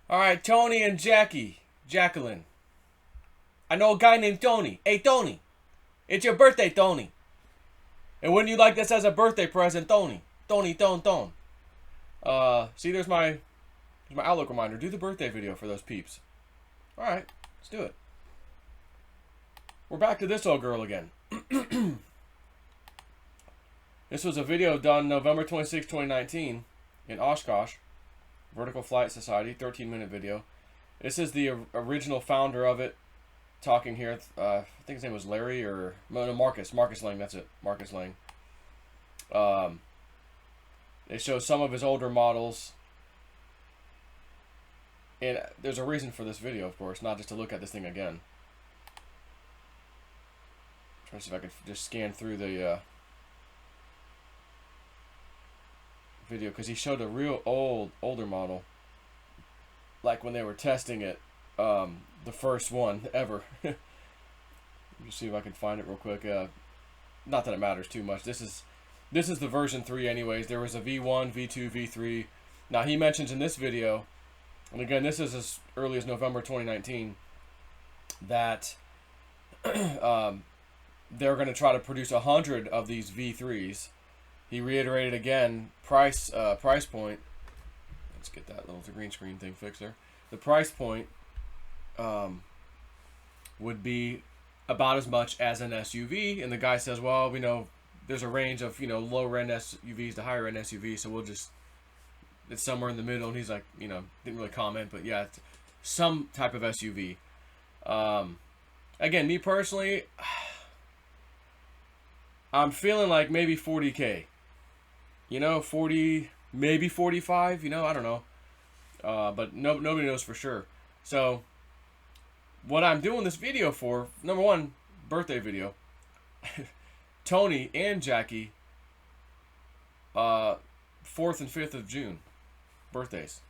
All right, Tony and Jacqueline. I know a guy named Tony. Hey, Tony, it's your birthday, Tony. And wouldn't you like this as a birthday present, Tony? Tony. See, there's my Outlook reminder. Do the birthday video for those peeps. All right, let's do it. We're back to this old girl again. This was a video done November 26, 2019 in Oshkosh. Vertical Flight Society, 13-minute video. This is the original founder of it talking here. I think his name was Larry or no, Marcus Lang, that's it. Marcus Lang. They show some of his older models. And there's a reason for this video, of course, not just to look at this thing again. Trying to see if I can just scan through the video, because he showed a real older model, like when they were testing it, the first one ever. Let me see if I can find it real quick. Not that it matters too much. This is the version 3 anyways. There was a V1, V2, V3. Now he mentions in this video, and again this is as early as November 2019, that they're going to try to produce 100 of these V3s. He reiterated again price point. Let's get that little green screen thing fixed there. The price point would be about as much as an SUV, and the guy says, well, we know there's a range of lower end SUVs to higher end SUVs, so we'll just, it's somewhere in the middle. And he's like, didn't really comment, but yeah, it's some type of SUV. Again, me personally, I'm feeling like maybe 40K. 40, maybe 45, I don't know. But nobody knows for sure. So, what I'm doing this video for, number one, birthday video. Tony and Jackie, 4th and 5th of June, birthdays.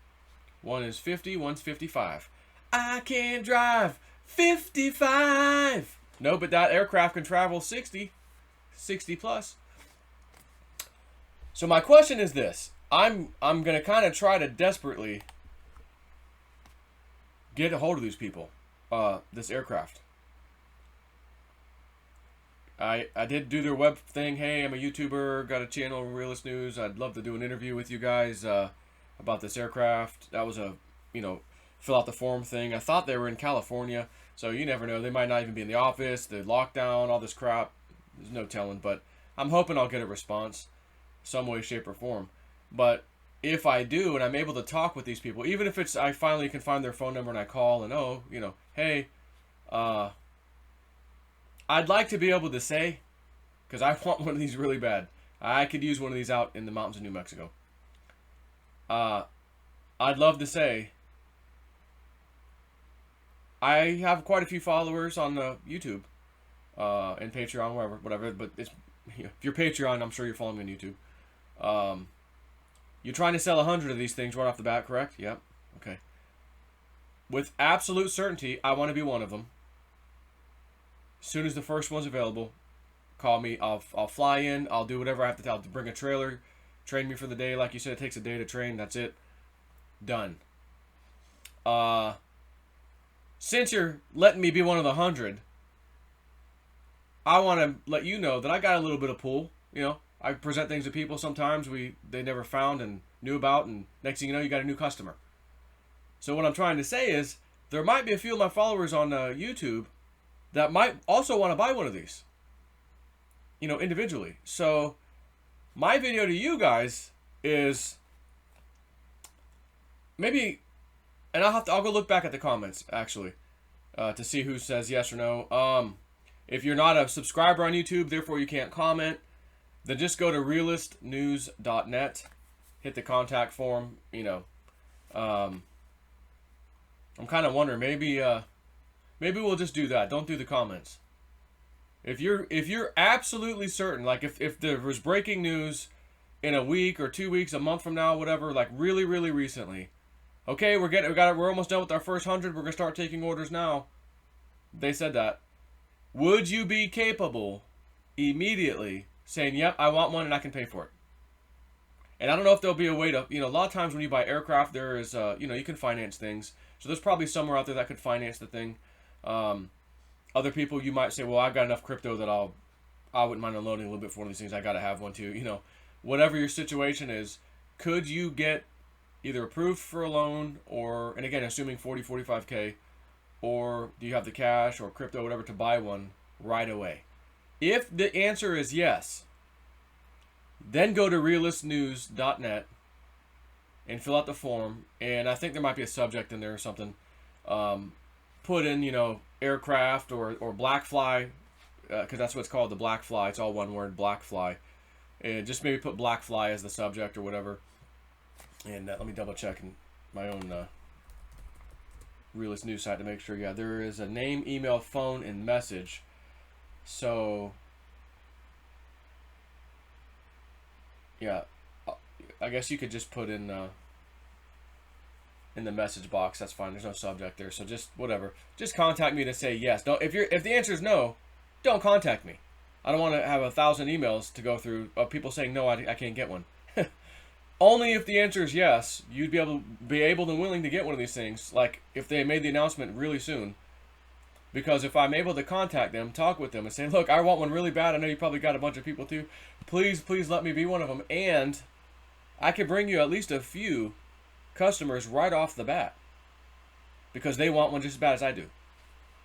One is 50, one's 55. I can't drive 55. No, but that aircraft can travel 60 plus. So my question is this. I'm going to kind of try to desperately get a hold of these people, this aircraft. I did do their web thing. Hey, I'm a YouTuber, got a channel, Realist News. I'd love to do an interview with you guys about this aircraft. That was a, fill out the form thing. I thought they were in California, so you never know. They might not even be in the office, the lockdown, all this crap. There's no telling, but I'm hoping I'll get a response some way, shape, or form. But if I do, and I'm able to talk with these people, even if it's I finally can find their phone number and I call and hey, I'd like to be able to say, because I want one of these really bad. I could use one of these out in the mountains of New Mexico. I'd love to say, I have quite a few followers on YouTube, and Patreon, whatever. But it's, if you're Patreon, I'm sure you're following me on YouTube. You're trying to sell 100 of these things right off the bat, correct? Yep. Okay. With absolute certainty, I want to be one of them. As soon as the first one's available, call me. I'll fly in. I'll do whatever I have to tell. Bring a trailer, train me for the day. Like you said, it takes a day to train. That's it. Done. Since you're letting me be one of the 100, I want to let you know that I got a little bit of pull. I present things to people sometimes they never found and knew about, and next thing you know, you got a new customer. So what I'm trying to say is, there might be a few of my followers on YouTube that might also want to buy one of these, individually. So my video to you guys is maybe, and I'll go look back at the comments actually to see who says yes or no. If you're not a subscriber on YouTube, therefore you can't comment, then just go to realistnews.net, hit the contact form. I'm kind of wondering, maybe we'll just do that. Don't do the comments. If you're absolutely certain, like if there was breaking news in a week or 2 weeks, a month from now, whatever, like really, really recently, okay, we're almost done with our first 100. We're gonna start taking orders now. They said that. Would you be capable immediately saying, yep, I want one and I can pay for it? And I don't know if there'll be a way to, a lot of times when you buy aircraft, there is, you can finance things. So there's probably somewhere out there that could finance the thing. Other people, you might say, well, I've got enough crypto that I wouldn't mind unloading a little bit for one of these things. I got to have one too. Whatever your situation is, could you get either approved for a loan or, and again, assuming 45K, or do you have the cash or crypto, whatever, to buy one right away? If the answer is yes, then go to realistnews.net and fill out the form. And I think there might be a subject in there or something. Put in, aircraft or BlackFly, because that's what it's called, the BlackFly. It's all one word, BlackFly. And just maybe put BlackFly as the subject or whatever. And let me double check in my own Realist News site to make sure. Yeah, there is a name, email, phone, and message. So, yeah, I guess you could just put in the message box. That's fine. There's no subject there. So just whatever. Just contact me to say yes. Don't, if the answer is no, don't contact me. I don't want to have 1,000 emails to go through of people saying no, I can't get one. Only if the answer is yes, you'd be able and willing to get one of these things. Like if they made the announcement really soon. Because if I'm able to contact them, talk with them, and say, look, I want one really bad. I know you probably got a bunch of people too. Please let me be one of them. And I could bring you at least a few customers right off the bat. Because they want one just as bad as I do.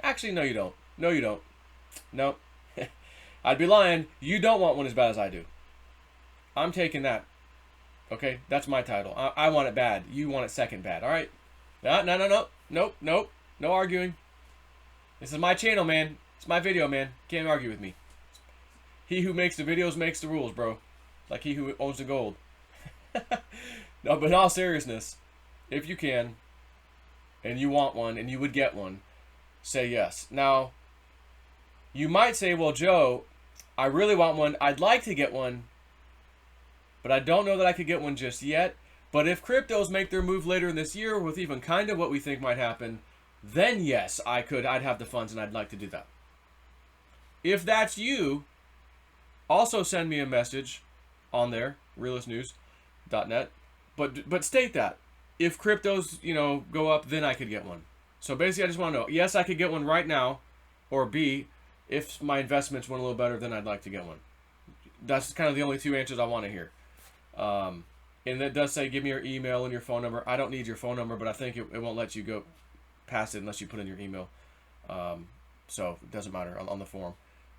Actually, no, you don't. No, you don't. No. I'd be lying. You don't want one as bad as I do. I'm taking that. Okay? That's my title. I want it bad. You want it second bad. All right? No. Nope. No arguing. This is my channel, man. It's my video, man. Can't argue with me. He who makes the videos makes the rules, bro. Like he who owns the gold. No, but in all seriousness, if you can, and you want one, and you would get one, say yes. Now, you might say, well, Joe, I really want one. I'd like to get one, but I don't know that I could get one just yet. But if cryptos make their move later in this year with even kind of what we think might happen, then yes, I'd have the funds and I'd like to do that. If that's you, also send me a message on there, realistnews.net, but state that. If cryptos, go up, then I could get one. So basically I just want to know, yes, I could get one right now, or B, if my investments went a little better, then I'd like to get one. That's kind of the only two answers I want to hear. And it does say, give me your email and your phone number. I don't need your phone number, but I think it won't let you go past it unless you put in your email. So it doesn't matter on the form.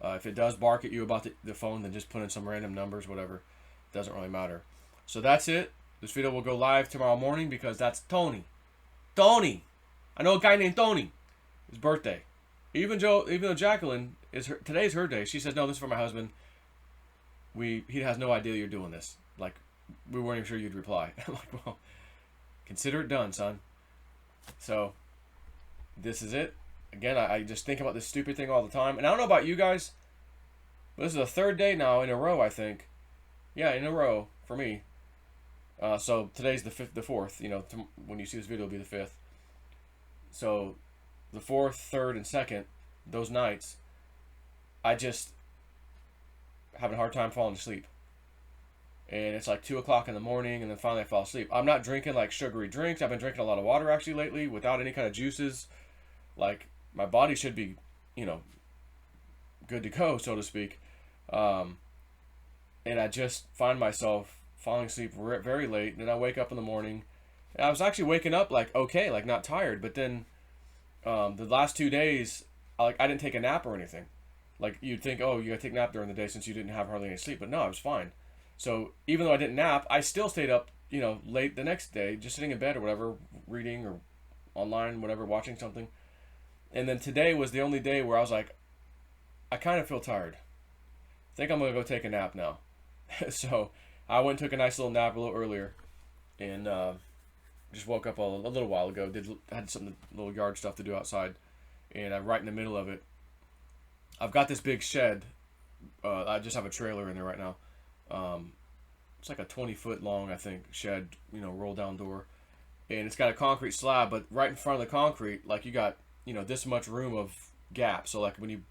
If it does bark at you about the phone, then just put in some random numbers, whatever. It doesn't really matter. So that's it. This video will go live tomorrow morning because that's Tony. Tony! I know a guy named Tony. His birthday. Even though Jacqueline, today's her day, she says, no, this is for my husband. He has no idea you're doing this. Like, we weren't even sure you'd reply. I'm like, well, consider it done, son. So, this is it. Again, I just think about this stupid thing all the time. And I don't know about you guys, but this is the third day now in a row, I think. Yeah, in a row for me. So today's the 4th. When you see this video, it'll be the 5th. So the 4th, 3rd, and 2nd, those nights, I just having a hard time falling asleep. And it's like 2 o'clock in the morning, and then finally I fall asleep. I'm not drinking like sugary drinks. I've been drinking a lot of water actually lately without any kind of juices. Like, my body should be, good to go, so to speak. And I just find myself falling asleep very late. And then I wake up in the morning. And I was actually waking up like, okay, like not tired. But then the last 2 days, I didn't take a nap or anything. Like, you'd think, oh, you got to take a nap during the day since you didn't have hardly any sleep. But no, I was fine. So even though I didn't nap, I still stayed up, late the next day, just sitting in bed or whatever, reading or online, whatever, watching something. And then today was the only day where I was like, I kind of feel tired. I think I'm going to go take a nap now. So I went and took a nice little nap a little earlier. And just woke up a little while ago. Had some little yard stuff to do outside. And I'm right in the middle of it. I've got this big shed. I just have a trailer in there right now. It's like a 20-foot long, I think, shed, roll down door. And it's got a concrete slab, but right in front of the concrete, like you got, this much room of gap. So like when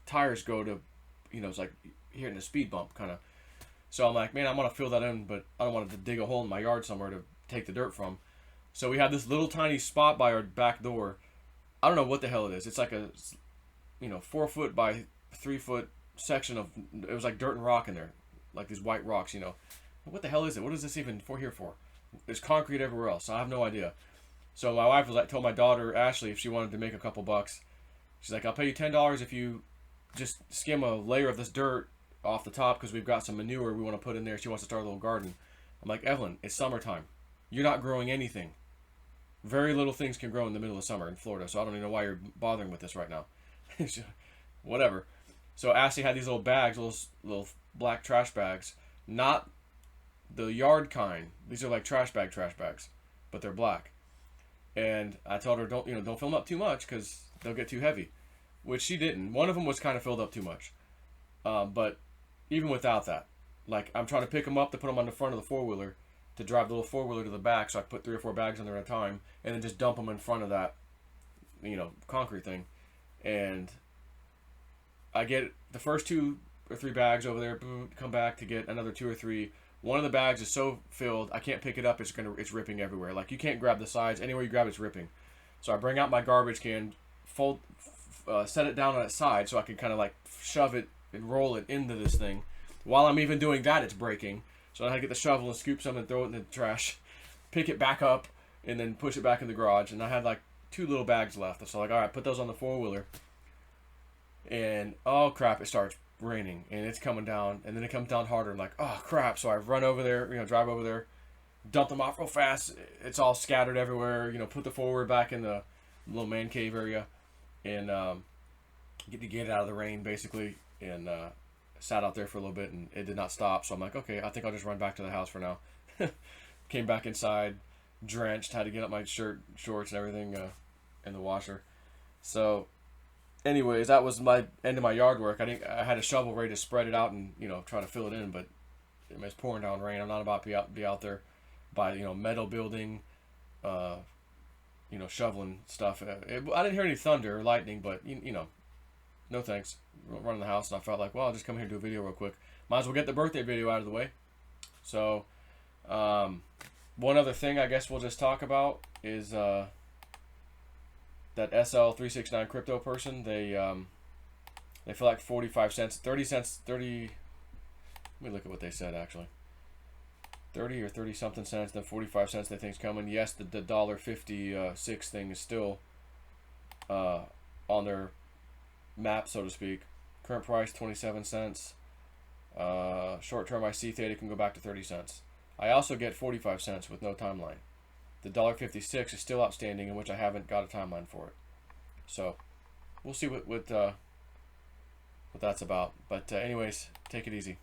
tires go to, it's like hitting a speed bump kind of. So I'm like, man, I'm gonna fill that in, but I don't want to dig a hole in my yard somewhere to take the dirt from. So we have this little tiny spot by our back door. I don't know what the hell it is. It's like a 4 foot by 3 foot section of, it was like dirt and rock in there, like these white rocks. What the hell is it? What is this even here for? There's concrete everywhere else. So I have no idea. So my wife was like, told my daughter Ashley if she wanted to make a couple bucks. She's like, I'll pay you $10 if you just skim a layer of this dirt off the top because we've got some manure we want to put in there. She wants to start a little garden. I'm like, Evelyn, it's summertime. You're not growing anything. Very little things can grow in the middle of summer in Florida, so I don't even know why you're bothering with this right now. Whatever. So Ashley had these little bags, little black trash bags, not the yard kind. These are like trash bags, but they're black. And I told her, don't fill them up too much because they'll get too heavy, which she didn't. One of them was kind of filled up too much, but even without that, like I'm trying to pick them up to put them on the front of the 4-wheeler to drive the little 4-wheeler to the back, so I put 3 or 4 bags on there at a time, and then just dump them in front of that, concrete thing, and I get the first 2 or 3 bags over there, come back to get another 2 or 3. One of the bags is so filled I can't pick it up. It's ripping everywhere. Like you can't grab the sides. Anywhere you grab it's ripping. So I bring out my garbage can, set it down on its side so I can kind of like shove it and roll it into this thing. While I'm even doing that, it's breaking. So I had to get the shovel and scoop some and throw it in the trash, pick it back up, and then push it back in the garage. And I had like 2 little bags left. So like, all right, put those on the 4-wheeler. And oh crap, it starts raining and it's coming down, and then it comes down harder. I'm like, oh crap. So I run over there, drive over there, dump them off real fast. It's all scattered everywhere. Put the 4-wheeler back in the little man cave area, and get it out of the rain basically, and sat out there for a little bit, and it did not stop. So I'm like, okay, I think I'll just run back to the house for now. Came back inside, drenched, had to get up my shirt, shorts, and everything in the washer. So anyways, that was my end of my yard work. I had a shovel ready to spread it out and try to fill it in, but it's pouring down rain. I'm not about to be out there by metal building, shoveling stuff. I didn't hear any thunder or lightning, but no thanks. Running the house, and I felt like, well, I'll just come here and do a video real quick. Might as well get the birthday video out of the way. So, one other thing I guess we'll just talk about is that SL369 crypto person. They feel like 45 cents, 30 cents, 30. Let me look at what they said actually. 30 or 30 something cents, then 45 cents they think's coming. Yes, the $1.56 thing is still on their map, so to speak. Current price 27 cents. Short term I see theta can go back to 30 cents. I also get 45 cents with no timeline. The $1.56 is still outstanding, in which I haven't got a timeline for it. So we'll see what that's about. But anyways, take it easy.